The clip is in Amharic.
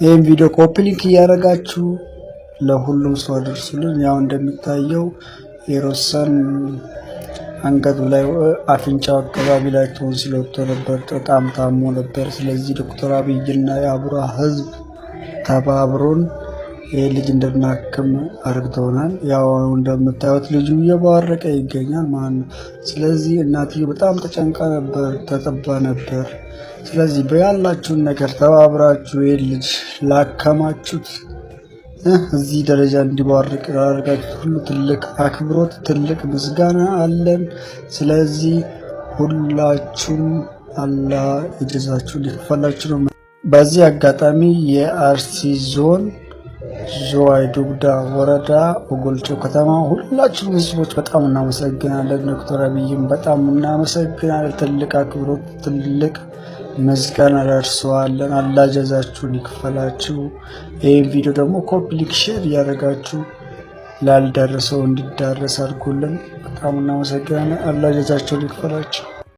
ይህን ቪዲዮ ኮፒ ሊንክ እያደረጋችሁ ለሁሉም ሰው አድርሱልን። ያው እንደሚታየው የሮሰን አንገቱ ላይ አፍንጫው አካባቢ ላይ ቶንሲል ወጥቶ ነበር፣ በጣም ታሞ ነበር። ስለዚህ ዶክተር አብይና የአቡራ ህዝብ ተባብሮን ይህ ልጅ እንድናክም አድርገውናል። ያው እንደምታዩት ልጁ እየባረቀ ይገኛል ማለት ነው። ስለዚህ እናትዬ በጣም ተጨንቃ ነበር፣ ተጠባ ነበር። ስለዚህ በያላችሁን ነገር ተባብራችሁ ይህ ልጅ ላከማችሁት እዚህ ደረጃ እንዲባርቅ ላደረጋችሁት ሁሉ ትልቅ አክብሮት፣ ትልቅ ምስጋና አለን። ስለዚህ ሁላችሁም አላህ የጀዛችሁን ይክፈላችሁ ነው። በዚህ አጋጣሚ የአርሲ ዞን ዝዋይ ዱጉዳ ወረዳ ኦጎልቾ ከተማ ሁላችሁም ህዝቦች በጣም እናመሰግናለን። ዶክተር አብይም በጣም እናመሰግናለን። ትልቅ አክብሮት፣ ትልቅ ምስጋና ደርሰዋለን። አላህ ጀዛችሁን ይክፈላችሁ። ይህን ቪዲዮ ደግሞ ኮፒ ሊንክ ሼር እያደረጋችሁ ላልደረሰው እንዲዳረስ አድርጉልን። በጣም እናመሰግናለን። አላህ ጀዛችሁን ይክፈላችሁ።